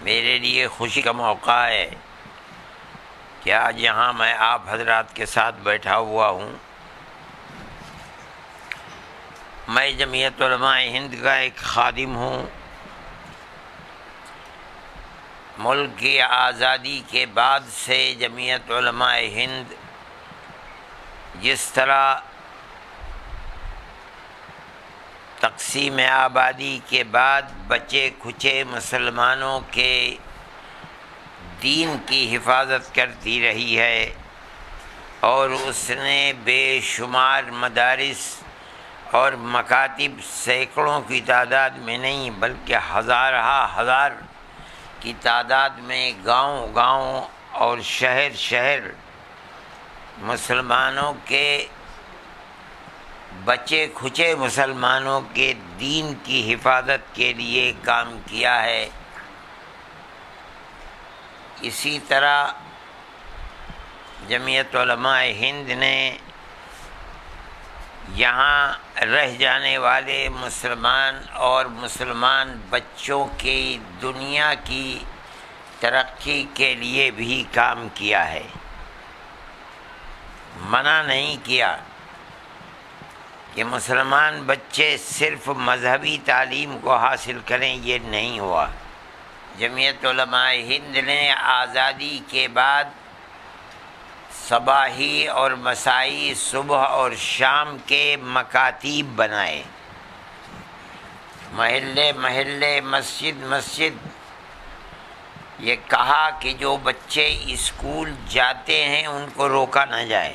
میرے لیے خوشی کا موقع ہے کہ آج یہاں میں آپ حضرات کے ساتھ بیٹھا ہوا ہوں۔ میں جمعیت علماء ہند کا ایک خادم ہوں۔ ملک کی آزادی کے بعد سے جمعیت علماء ہند جس طرح تقسیم آبادی کے بعد بچے کھچے مسلمانوں کے دین کی حفاظت کرتی رہی ہے، اور اس نے بے شمار مدارس اور مکاتب سینکڑوں کی تعداد میں نہیں بلکہ ہزار کی تعداد میں گاؤں گاؤں اور شہر شہر مسلمانوں کے بچے کھچے مسلمانوں کے دین کی حفاظت کے لیے کام کیا ہے۔ اسی طرح جمعیت علماء ہند نے یہاں رہ جانے والے مسلمان اور مسلمان بچوں کی دنیا کی ترقی کے لیے بھی کام کیا ہے۔ منع نہیں کیا کہ مسلمان بچے صرف مذہبی تعلیم کو حاصل کریں، یہ نہیں ہوا۔ جمعیت علماء ہند نے آزادی کے بعد صباحی اور مسائی، صبح اور شام کے مکاتب بنائے، محلے محلے، مسجد مسجد۔ یہ کہا کہ جو بچے اسکول جاتے ہیں ان کو روکا نہ جائے۔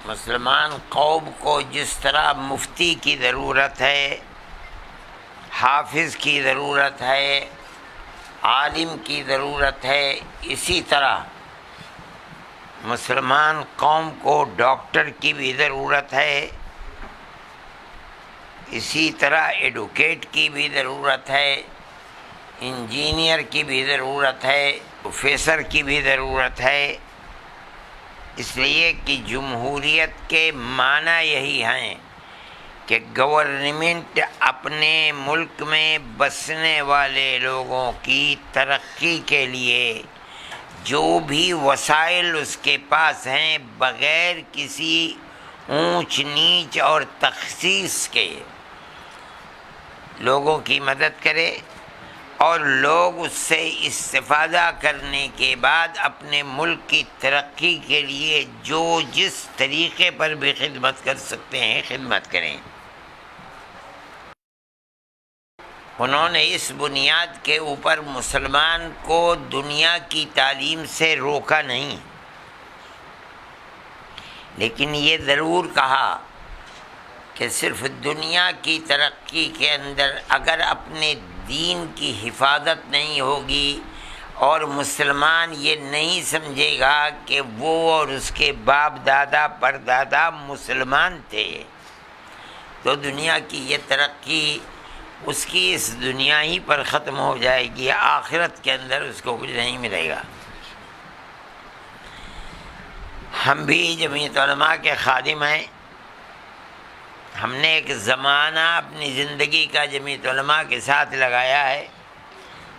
مسلمان قوم کو جس طرح مفتی کی ضرورت ہے، حافظ کی ضرورت ہے، عالم کی ضرورت ہے، اسی طرح مسلمان قوم کو ڈاکٹر کی بھی ضرورت ہے، اسی طرح ایڈوکیٹ کی بھی ضرورت ہے، انجینئر کی بھی ضرورت ہے، پروفیسر کی بھی ضرورت ہے۔ اس لیے کہ جمہوریت کے معنی یہی ہیں کہ گورنمنٹ اپنے ملک میں بسنے والے لوگوں کی ترقی کے لیے جو بھی وسائل اس کے پاس ہیں بغیر کسی اونچ نیچ اور تخصیص کے لوگوں کی مدد کرے، اور لوگ اس سے استفادہ کرنے کے بعد اپنے ملک کی ترقی کے لیے جو جس طریقے پر بھی خدمت کر سکتے ہیں خدمت کریں۔ انہوں نے اس بنیاد کے اوپر مسلمان کو دنیا کی تعلیم سے روکا نہیں، لیکن یہ ضرور کہا کہ صرف دنیا کی ترقی کے اندر اگر اپنے دین کی حفاظت نہیں ہوگی اور مسلمان یہ نہیں سمجھے گا کہ وہ اور اس کے باپ دادا پردادا مسلمان تھے، تو دنیا کی یہ ترقی اس کی اس دنیا ہی پر ختم ہو جائے گی، آخرت کے اندر اس کو کچھ نہیں ملے گا۔ ہم بھی جمعیت علماء کے خادم ہیں۔ ہم نے ایک زمانہ اپنی زندگی کا جمعیت علماء کے ساتھ لگایا ہے۔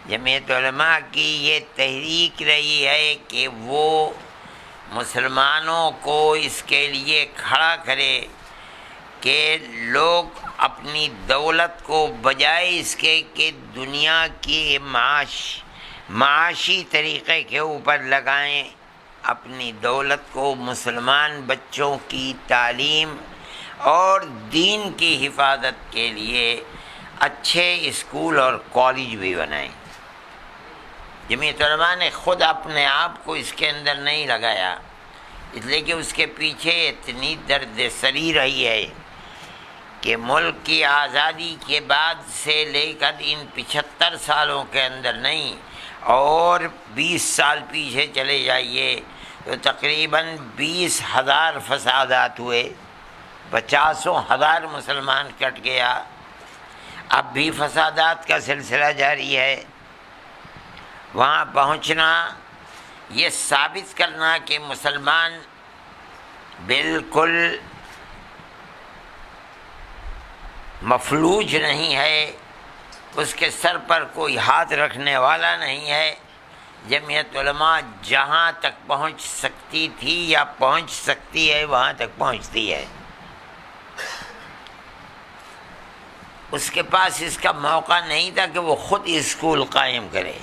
جمعیت علماء کی یہ تحریک رہی ہے کہ وہ مسلمانوں کو اس کے لیے کھڑا کرے کہ لوگ اپنی دولت کو بجائے اس کے کہ دنیا کی معاشی طریقے کے اوپر لگائیں، اپنی دولت کو مسلمان بچوں کی تعلیم اور دین کی حفاظت کے لیے اچھے اسکول اور کالج بھی بنائیں۔ جمعیت علماء نے خود اپنے آپ کو اس کے اندر نہیں لگایا، اس لیے کہ اس کے پیچھے اتنی درد سری رہی ہے کہ ملک کی آزادی کے بعد سے لے کر ان 75 سالوں کے اندر نہیں، اور 20 سال پیچھے چلے جائیے تو تقریباً 20,000 فسادات ہوئے، 50,000 مسلمان کٹ گیا، اب بھی فسادات کا سلسلہ جاری ہے۔ وہاں پہنچنا، یہ ثابت کرنا کہ مسلمان بالکل مفلوج نہیں ہے، اس کے سر پر کوئی ہاتھ رکھنے والا نہیں ہے۔ جمعیت علماء جہاں تک پہنچ سکتی تھی یا پہنچ سکتی ہے وہاں تک پہنچتی ہے۔ اس کے پاس اس کا موقع نہیں تھا کہ وہ خود اسکول قائم کرے،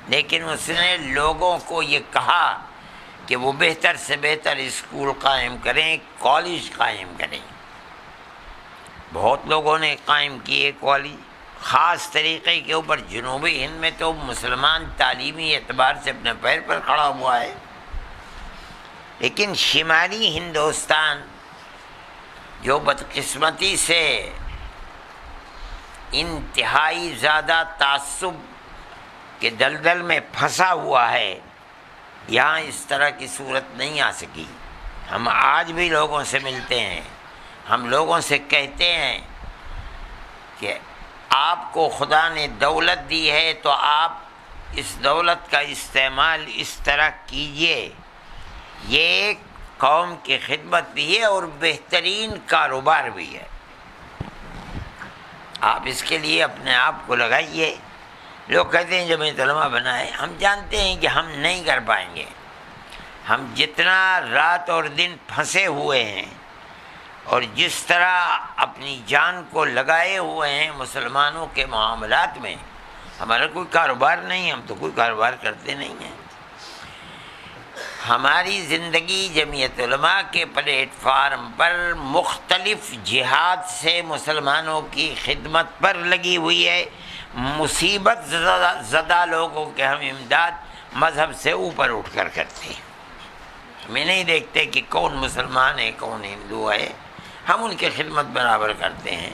لیکن اس نے لوگوں کو یہ کہا کہ وہ بہتر سے بہتر اسکول قائم کریں، کالج قائم کریں۔ بہت لوگوں نے قائم کیے کالج، خاص طریقے کے اوپر۔ جنوبی ہند میں تو مسلمان تعلیمی اعتبار سے اپنے پیر پر کھڑا ہوا ہے، لیکن شمالی ہندوستان جو بدقسمتی سے انتہائی زیادہ تعصب کے دلدل میں پھنسا ہوا ہے، یہاں اس طرح کی صورت نہیں آ سکی۔ ہم آج بھی لوگوں سے ملتے ہیں، ہم لوگوں سے کہتے ہیں کہ آپ کو خدا نے دولت دی ہے تو آپ اس دولت کا استعمال اس طرح کیجئے، یہ ایک قوم کی خدمت بھی ہے اور بہترین کاروبار بھی ہے، آپ اس کے لیے اپنے آپ کو لگائیے۔ لوگ کہتے ہیں جمعیت علماء بنائے، ہم جانتے ہیں کہ ہم نہیں کر پائیں گے۔ ہم جتنا رات اور دن پھنسے ہوئے ہیں اور جس طرح اپنی جان کو لگائے ہوئے ہیں مسلمانوں کے معاملات میں، ہمارا کوئی کاروبار نہیں، ہم تو کوئی کاروبار کرتے نہیں ہیں۔ ہماری زندگی جمعیت علماء کے پلیٹ فارم پر مختلف جہاد سے مسلمانوں کی خدمت پر لگی ہوئی ہے۔ مصیبت زدہ لوگوں کے ہم امداد مذہب سے اوپر اٹھ کر کرتے ہیں۔ ہمیں نہیں دیکھتے کہ کون مسلمان ہے کون ہندو ہے، ہم ان کی خدمت برابر کرتے ہیں۔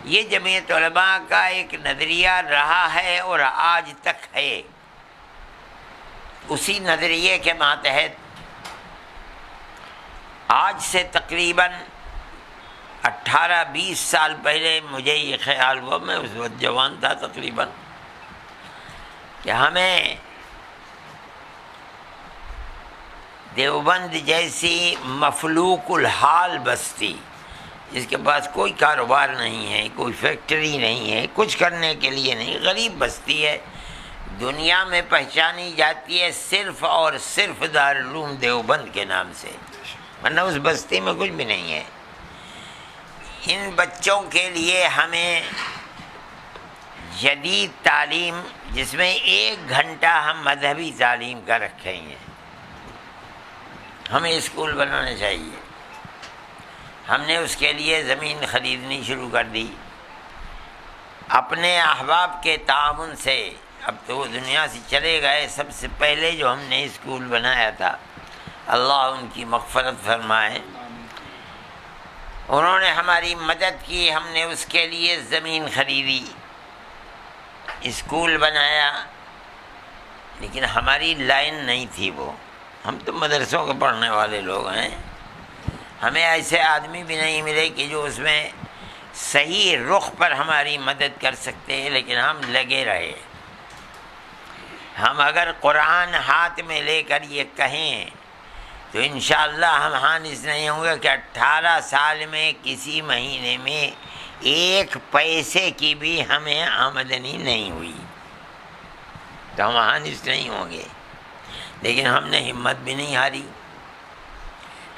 یہ جمعیت علماء کا ایک نظریہ رہا ہے اور آج تک ہے۔ اسی نظریے کے ماتحت آج سے تقریباً 18-20 سال پہلے مجھے یہ خیال ہوا، میں اس وقت جوان تھا تقریباً، کہ ہمیں دیوبند جیسی مفلوق الحال بستی، جس کے پاس کوئی کاروبار نہیں ہے، کوئی فیکٹری نہیں ہے، کچھ کرنے کے لیے نہیں، غریب بستی ہے، دنیا میں پہچانی جاتی ہے صرف اور صرف دارالعلوم دیوبند کے نام سے، ورنہ اس بستی میں کچھ بھی نہیں ہے۔ ان بچوں کے لیے ہمیں جدید تعلیم، جس میں 1 گھنٹہ ہم مذہبی تعلیم کا رکھیں گے، ہمیں اسکول بنانا چاہیے۔ ہم نے اس کے لیے زمین خریدنی شروع کر دی اپنے احباب کے تعاون سے۔ اب تو وہ دنیا سے چلے گئے، سب سے پہلے جو ہم نے اسکول بنایا تھا، اللہ ان کی مغفرت فرمائے، انہوں نے ہماری مدد کی، ہم نے اس کے لیے زمین خریدی، اسکول بنایا، لیکن ہماری لائن نہیں تھی وہ۔ ہم تو مدرسوں کے پڑھنے والے لوگ ہیں، ہمیں ایسے آدمی بھی نہیں ملے کہ جو اس میں صحیح رخ پر ہماری مدد کر سکتے ہیں، لیکن ہم لگے رہے۔ ہم اگر قرآن ہاتھ میں لے کر یہ کہیں تو انشاءاللہ ہم حانث نہیں ہوں گے کہ 18 سال میں کسی مہینے میں 1 پیسے کی بھی ہمیں آمدنی نہیں ہوئی، تو ہم حانث نہیں ہوں گے۔ لیکن ہم نے ہمت بھی نہیں ہاری،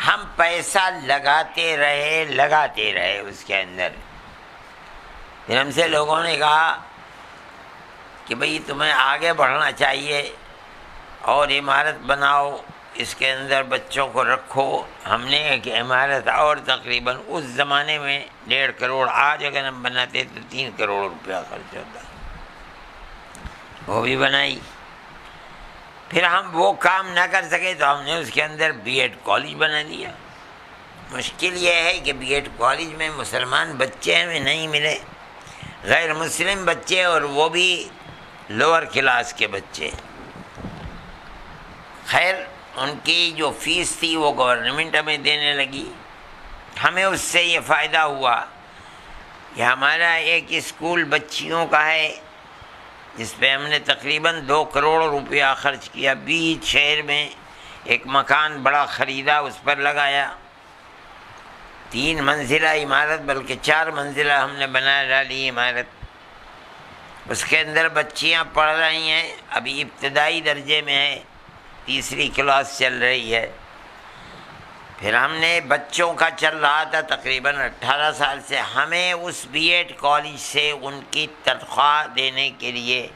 ہم پیسہ لگاتے رہے اس کے اندر۔ پھر ہم سے لوگوں نے کہا کہ بھئی تمہیں آگے بڑھنا چاہیے اور عمارت بناؤ، اس کے اندر بچوں کو رکھو۔ ہم نے ایک عمارت اور تقریباً اس زمانے میں 1.5 کروڑ، آج اگر ہم بناتے تو 3 کروڑ روپیہ خرچ ہوتا، وہ بھی بنائی۔ پھر ہم وہ کام نہ کر سکے تو ہم نے اس کے اندر B.Ed کالج بنا دیا۔ مشکل یہ ہے کہ B.Ed کالج میں مسلمان بچے ہمیں نہیں ملے، غیر مسلم بچے، اور وہ بھی لوور کلاس کے بچے۔ خیر ان کی جو فیس تھی وہ گورنمنٹ ہمیں دینے لگی۔ ہمیں اس سے یہ فائدہ ہوا کہ ہمارا ایک اسکول بچیوں کا ہے، جس پہ ہم نے تقریباً 2 کروڑ روپیہ خرچ کیا۔ بیچ شہر میں ایک مکان بڑا خریدا، اس پر لگایا، 3 منزلہ عمارت، بلکہ 4 منزلہ ہم نے بنا ڈالی عمارت۔ اس کے اندر بچیاں پڑھ رہی ہیں، ابھی ابتدائی درجے میں ہے، تیسری کلاس چل رہی ہے۔ پھر ہم نے بچوں کا چل رہا تھا تقریباً 18 سال سے، ہمیں اس بی ایڈ کالج سے ان کی تنخواہ دینے کے لیے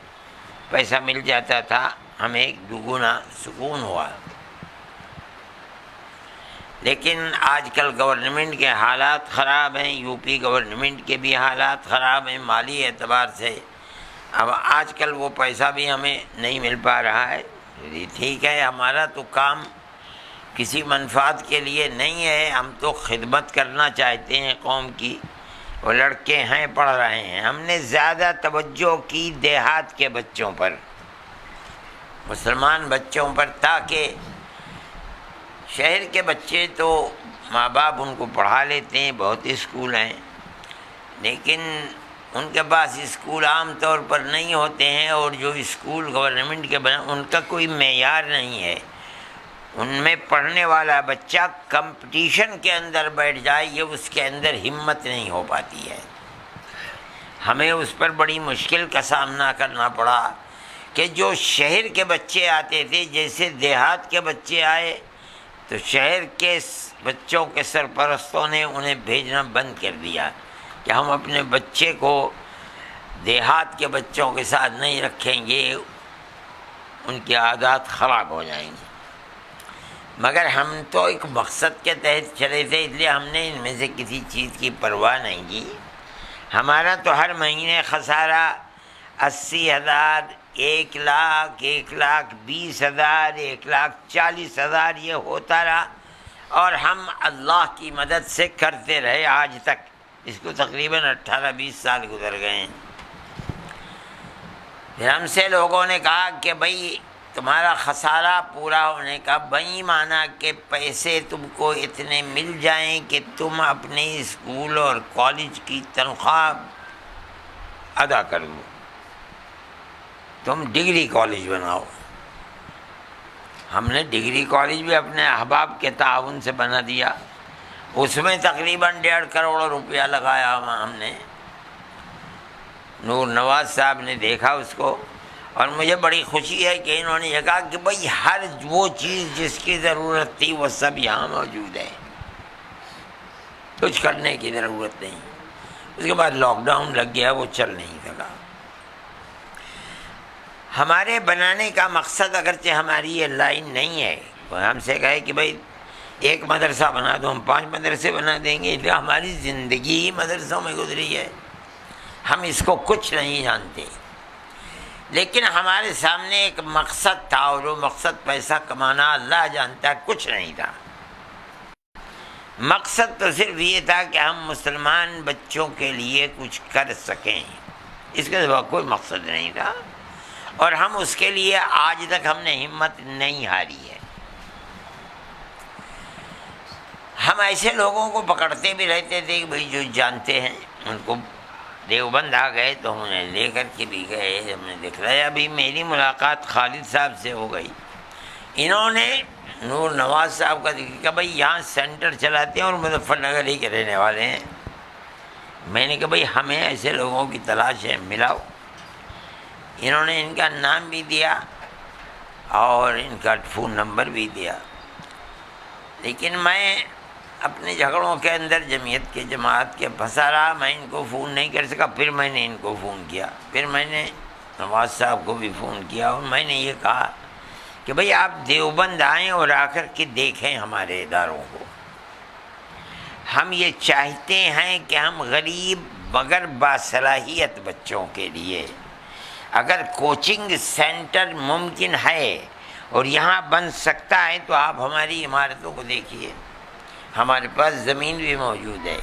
پیسہ مل جاتا تھا، ہمیں ایک دگنا سکون ہوا۔ لیکن آج کل گورنمنٹ کے حالات خراب ہیں، یو پی گورنمنٹ کے بھی حالات خراب ہیں مالی اعتبار سے۔ اب آج کل وہ پیسہ بھی ہمیں نہیں مل پا رہا ہے۔ ٹھیک ہے، ہمارا تو کام کسی منفعت کے لیے نہیں ہے، ہم تو خدمت کرنا چاہتے ہیں قوم کی۔ وہ لڑکے ہیں پڑھ رہے ہیں، ہم نے زیادہ توجہ کی دیہات کے بچوں پر، مسلمان بچوں پر، تاکہ شہر کے بچے تو ماں باپ ان کو پڑھا لیتے ہیں، بہت اسکول ہیں، لیکن ان کے پاس اسکول عام طور پر نہیں ہوتے ہیں، اور جو اسکول گورنمنٹ کے بنا ان کا کوئی معیار نہیں ہے۔ ان میں پڑھنے والا بچہ کمپٹیشن کے اندر بیٹھ جائے، یہ اس کے اندر ہمت نہیں ہو پاتی ہے۔ ہمیں اس پر بڑی مشکل کا سامنا کرنا پڑا کہ جو شہر کے بچے آتے تھے، جیسے دیہات کے بچے آئے تو شہر کے بچوں کے سرپرستوں نے انہیں بھیجنا بند کر دیا کہ ہم اپنے بچے کو دیہات کے بچوں کے ساتھ نہیں رکھیں گے، ان کی عادات خراب ہو جائیں گی۔ مگر ہم تو ایک مقصد کے تحت چلے تھے، اس لیے ہم نے ان میں سے کسی چیز کی پرواہ نہیں کی۔ ہمارا تو ہر مہینے خسارہ 80,000، 1,00,000، 1,20,000، 1,40,000 یہ ہوتا رہا، اور ہم اللہ کی مدد سے کرتے رہے آج تک۔ اس کو تقریباً 18-20 سال گزر گئے ہیں۔ پھر ہم سے لوگوں نے کہا کہ بھائی تمہارا خسارہ پورا ہونے کا بئی معنی کہ پیسے تم کو اتنے مل جائیں کہ تم اپنے اسکول اور کالج کی تنخواہ ادا کر دو، تم ڈگری کالج بناؤ۔ ہم نے ڈگری کالج بھی اپنے احباب کے تعاون سے بنا دیا، اس میں تقریباً 1.5 کروڑ روپیہ لگایا ہم نے۔ نور نواز صاحب نے دیکھا اس کو، اور مجھے بڑی خوشی ہے کہ انہوں نے یہ کہا کہ بھائی ہر وہ چیز جس کی ضرورت تھی وہ سب یہاں موجود ہے، کچھ کرنے کی ضرورت نہیں۔ اس کے بعد لاک ڈاؤن لگ گیا، وہ چل نہیں سکا۔ ہمارے بنانے کا مقصد اگرچہ ہماری یہ لائن نہیں ہے، کوئی ہم سے کہے کہ بھائی ایک مدرسہ بنا دو، ہم 5 مدرسے بنا دیں گے، اس لیے ہماری زندگی ہی مدرسوں میں گزری ہے، ہم اس کو کچھ نہیں جانتے۔ لیکن ہمارے سامنے ایک مقصد تھا، اور وہ مقصد پیسہ کمانا، اللہ جانتا ہے کچھ نہیں تھا۔ مقصد تو صرف یہ تھا کہ ہم مسلمان بچوں کے لیے کچھ کر سکیں، اس کے سوا کوئی مقصد نہیں تھا، اور ہم اس کے لیے آج تک ہم نے ہمت نہیں ہاری ہے۔ ہم ایسے لوگوں کو پکڑتے بھی رہتے تھے کہ بھائی جو جانتے ہیں ان کو، دیوبند آ گئے تو انہیں لے کر کے بھی گئے، ہم نے دکھلایا۔ ابھی میری ملاقات خالد صاحب سے ہو گئی، انہوں نے نور نواز صاحب کا ذکر کیا، بھائی یہاں سینٹر چلاتے ہیں اور مظفر نگر ہی کے رہنے والے ہیں۔ میں نے کہا بھائی ہمیں ایسے لوگوں کی تلاش ہے، ملاؤ۔ انہوں نے ان کا نام بھی دیا اور ان کا فون نمبر بھی دیا، لیکن میں اپنے جھگڑوں کے اندر جمعیت کے جماعت کے پھنسا رہا، میں ان کو فون نہیں کر سکا۔ پھر میں نے ان کو فون کیا، پھر میں نے نواز صاحب کو بھی فون کیا، اور میں نے یہ کہا کہ بھئی آپ دیوبند آئیں اور آ کر کے دیکھیں ہمارے اداروں کو۔ ہم یہ چاہتے ہیں کہ ہم غریب مگر باصلاحیت بچوں کے لیے اگر کوچنگ سینٹر ممکن ہے اور یہاں بن سکتا ہے تو آپ ہماری عمارتوں کو دیکھیے، ہمارے پاس زمین بھی موجود ہے۔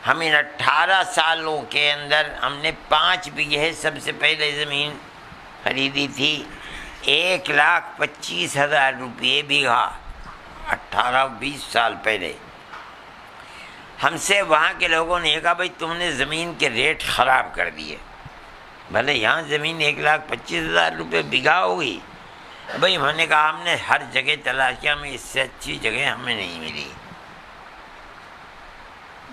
ہم ان 18 سالوں کے اندر ہم نے 5 بیگھے سب سے پہلے زمین خریدی تھی، 1,25,000 روپئے بیگھا، 18-20 سال پہلے۔ ہم سے وہاں کے لوگوں نے کہا بھائی تم نے زمین کے ریٹ خراب کر دیے، بھلے یہاں زمین 1,25,000 روپئے بیگھا ہوگی۔ بھائی میں نے کہا ہم نے ہر جگہ تلاش کیا، ہمیں اس سے اچھی جگہ ہمیں نہیں ملی۔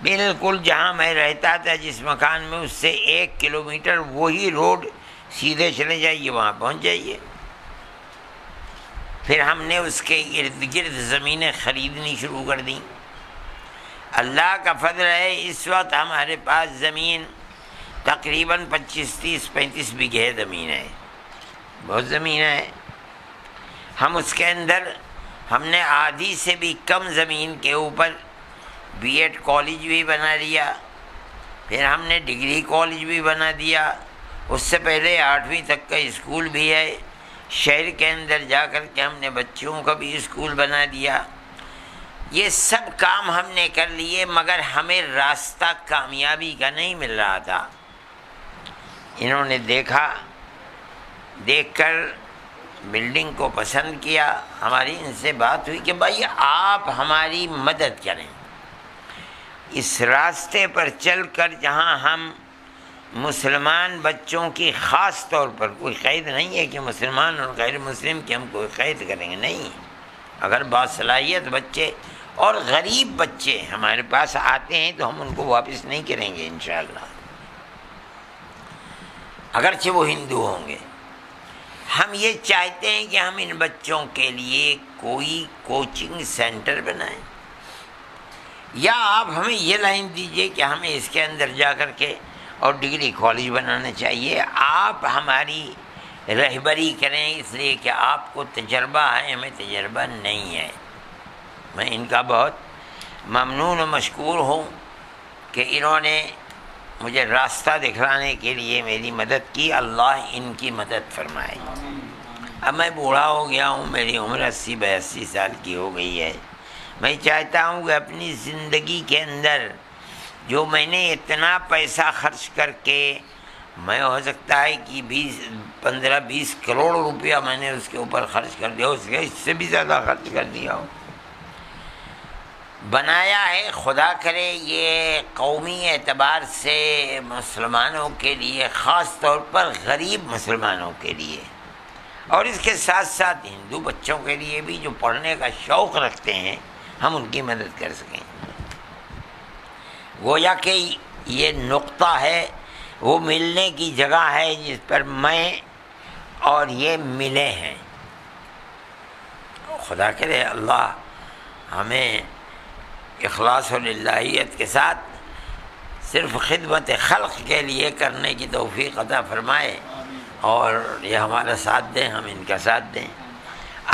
بالکل جہاں میں رہتا تھا جس مکان میں، اس سے 1 کلومیٹر وہی روڈ سیدھے چلے جائیے، وہاں پہنچ جائیے۔ پھر ہم نے اس کے ارد گرد زمینیں خریدنی شروع کر دیں۔ اللہ کا فضل ہے اس وقت ہمارے پاس زمین تقریباً 25-30-35 بیگھے زمین ہے، بہت زمین ہے۔ ہم اس کے اندر ہم نے آدھی سے بھی کم زمین کے اوپر بی ایڈ کالج بھی بنا لیا، پھر ہم نے ڈگری کالج بھی بنا دیا، اس سے پہلے 8ویں تک کا اسکول بھی ہے، شہر کے اندر جا کر کے ہم نے بچوں کا بھی اسکول بنا دیا۔ یہ سب کام ہم نے کر لیے، مگر ہمیں راستہ کامیابی کا نہیں مل رہا تھا۔ انہوں نے دیکھ کر بلڈنگ کو پسند کیا، ہماری ان سے بات ہوئی کہ بھائی آپ ہماری مدد کریں، اس راستے پر چل کر جہاں ہم مسلمان بچوں کی خاص طور پر، کوئی قید نہیں ہے کہ مسلمان اور غیر مسلم کی ہم کوئی قید کریں گے، نہیں، اگر باصلاحیت بچے اور غریب بچے ہمارے پاس آتے ہیں تو ہم ان کو واپس نہیں کریں گے انشاءاللہ، اگرچہ وہ ہندو ہوں گے۔ ہم یہ چاہتے ہیں کہ ہم ان بچوں کے لیے کوئی کوچنگ سینٹر بنائیں، یا آپ ہمیں یہ لائن دیجئے کہ ہمیں اس کے اندر جا کر کے اور ڈگری کالج بنانا چاہیے، آپ ہماری رہبری کریں، اس لیے کہ آپ کو تجربہ ہے، ہمیں تجربہ نہیں ہے۔ میں ان کا بہت ممنون و مشکور ہوں کہ انہوں نے مجھے راستہ دکھلانے کے لیے میری مدد کی، اللہ ان کی مدد فرمائے۔ اب میں بوڑھا ہو گیا ہوں، میری عمر 80-82 سال کی ہو گئی ہے، میں چاہتا ہوں کہ اپنی زندگی کے اندر جو میں نے اتنا پیسہ خرچ کر کے، میں ہو سکتا ہے کہ 15-20 کروڑ روپیہ میں نے اس کے اوپر خرچ کر دیا، اس سے بھی زیادہ خرچ کر دیا ہو، بنایا ہے، خدا کرے یہ قومی اعتبار سے مسلمانوں کے لیے، خاص طور پر غریب مسلمانوں کے لیے، اور اس کے ساتھ ساتھ ہندو بچوں کے لیے بھی جو پڑھنے کا شوق رکھتے ہیں، ہم ان کی مدد کر سکیں۔ گویا کہ یہ نقطہ ہے، وہ ملنے کی جگہ ہے جس پر میں اور یہ ملے ہیں۔ خدا کرے اللہ ہمیں اخلاص و للہیت کے ساتھ صرف خدمت خلق کے لیے کرنے کی توفیق عطا فرمائے، اور یہ ہمارا ساتھ دیں، ہم ان کا ساتھ دیں۔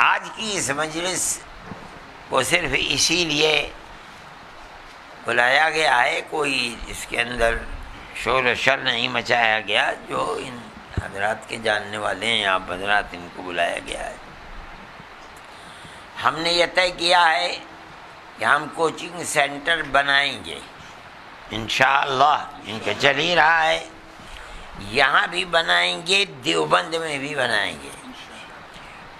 آج کی اس مجلس کو صرف اسی لیے بلایا گیا ہے، کوئی اس کے اندر شور و شر نہیں مچایا گیا، جو ان حضرات کے جاننے والے ہیں، آپ حضرات، ان کو بلایا گیا ہے۔ ہم نے یہ طے کیا ہے کہ ہم کوچنگ سینٹر بنائیں گے انشاءاللہ، ان کا چل ہی رہا ہے، یہاں بھی بنائیں گے، دیوبند میں بھی بنائیں گے۔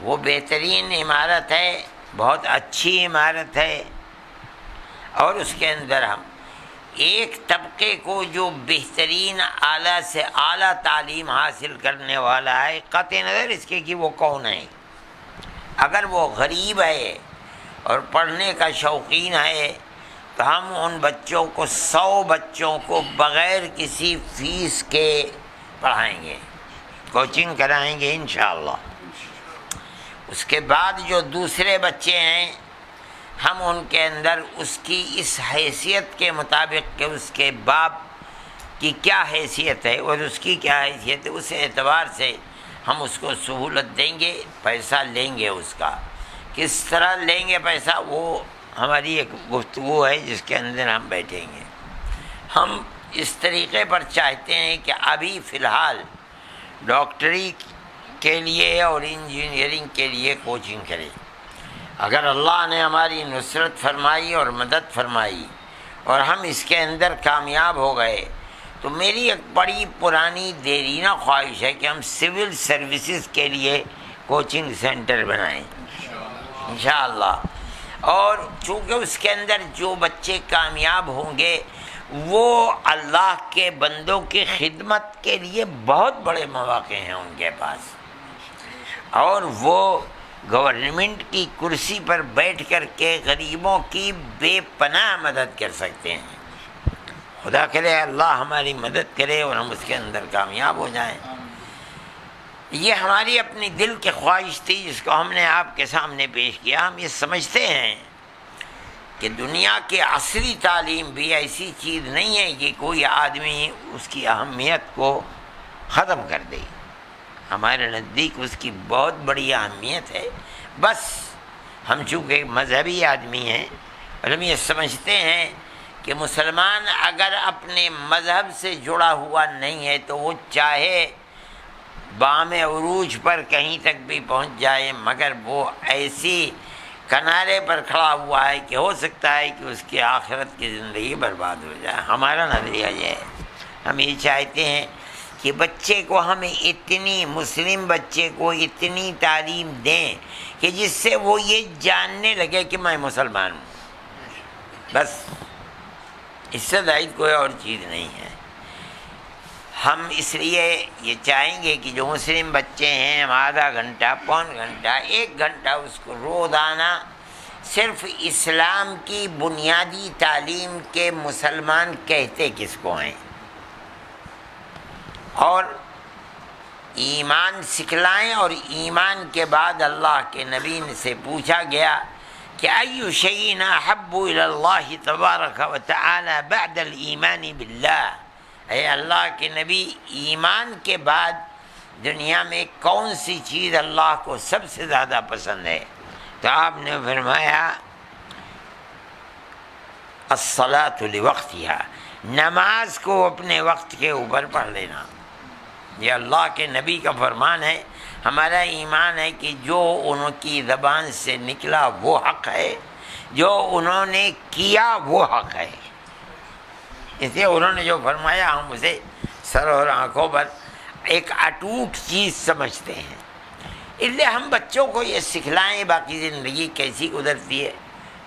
وہ بہترین عمارت ہے، بہت اچھی عمارت ہے، اور اس کے اندر ہم ایک طبقے کو جو بہترین اعلیٰ سے اعلیٰ تعلیم حاصل کرنے والا ہے، قطع نظر اس کے کہ وہ کون ہے، اگر وہ غریب ہے اور پڑھنے کا شوقین ہے تو ہم ان بچوں کو 100 بچوں کو بغیر کسی فیس کے پڑھائیں گے، کوچنگ کرائیں گے انشاءاللہ۔ اس کے بعد جو دوسرے بچے ہیں، ہم ان کے اندر اس کی اس حیثیت کے مطابق کہ اس کے باپ کی کیا حیثیت ہے اور اس کی کیا حیثیت ہے، اس اعتبار سے ہم اس کو سہولت دیں گے، پیسہ لیں گے، اس کا کس طرح لیں گے پیسہ، وہ ہماری ایک گفتگو ہے جس کے اندر ہم بیٹھیں گے۔ ہم اس طریقے پر چاہتے ہیں کہ ابھی فی الحال ڈاکٹری کے لیے اور انجینئرنگ کے لیے کوچنگ کریں، اگر اللہ نے ہماری نصرت فرمائی اور مدد فرمائی اور ہم اس کے اندر کامیاب ہو گئے تو میری ایک بڑی پرانی دیرینہ خواہش ہے کہ ہم سول سروسز کے لیے کوچنگ سینٹر بنائیں انشاءاللہ، اور چونکہ اس کے اندر جو بچے کامیاب ہوں گے وہ اللہ کے بندوں کی خدمت کے لیے بہت بڑے مواقع ہیں ان کے پاس، اور وہ گورنمنٹ کی کرسی پر بیٹھ کر کے غریبوں کی بے پناہ مدد کر سکتے ہیں۔ خدا کرے اللہ ہماری مدد کرے اور ہم اس کے اندر کامیاب ہو جائیں۔ یہ ہماری اپنی دل کی خواہش تھی جس کو ہم نے آپ کے سامنے پیش کیا۔ ہم یہ سمجھتے ہیں کہ دنیا کی عصری تعلیم بھی ایسی چیز نہیں ہے کہ کوئی آدمی اس کی اہمیت کو ختم کر دے۔ ہمارے نزدیک اس کی بہت بڑی اہمیت ہے، بس ہم چونکہ مذہبی آدمی ہیں اور ہم یہ سمجھتے ہیں کہ مسلمان اگر اپنے مذہب سے جڑا ہوا نہیں ہے تو وہ چاہے بام عروج پر کہیں تک بھی پہنچ جائے، مگر وہ ایسی کنارے پر کھڑا ہوا ہے کہ ہو سکتا ہے کہ اس کی آخرت کی زندگی برباد ہو جائے۔ ہمارا نظریہ یہ ہے، ہم یہ چاہتے ہیں کہ بچے کو ہم اتنی مسلم بچے کو اتنی تعلیم دیں کہ جس سے وہ یہ جاننے لگے کہ میں مسلمان ہوں، بس اس سے زائد کوئی اور چیز نہیں ہے۔ ہم اس لیے یہ چاہیں گے کہ جو مسلم بچے ہیں ہم آدھا گھنٹہ، پون گھنٹہ، 1 گھنٹہ اس کو روزانہ صرف اسلام کی بنیادی تعلیم کے مسلمان کہتے کس کو ہیں اور ایمان سکھلائیں، اور ایمان کے بعد اللہ کے نبی سے پوچھا گیا کہ ای شیء احب الی اللہ تبارک و تعالی بعد الایمان باللہ، اے اللہ کے نبی ایمان کے بعد دنیا میں کون سی چیز اللہ کو سب سے زیادہ پسند ہے؟ تو آپ نے فرمایا الصلاۃ لوقتها، نماز کو اپنے وقت کے اوپر پڑھ لینا۔ یہ اللہ کے نبی کا فرمان ہے۔ ہمارا ایمان ہے کہ جو ان کی زبان سے نکلا وہ حق ہے، جو انہوں نے کیا وہ حق ہے۔ اس لیے انہوں نے جو فرمایا ہم اسے سر اور آنکھوں پر ایک اٹوٹ چیز سمجھتے ہیں۔ اس لیے ہم بچوں کو یہ سکھلائیں باقی زندگی کیسی گزرتی ہے،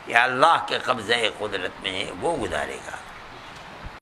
کہ اللہ کے قبضۂ قدرت میں ہے، وہ گزارے گا۔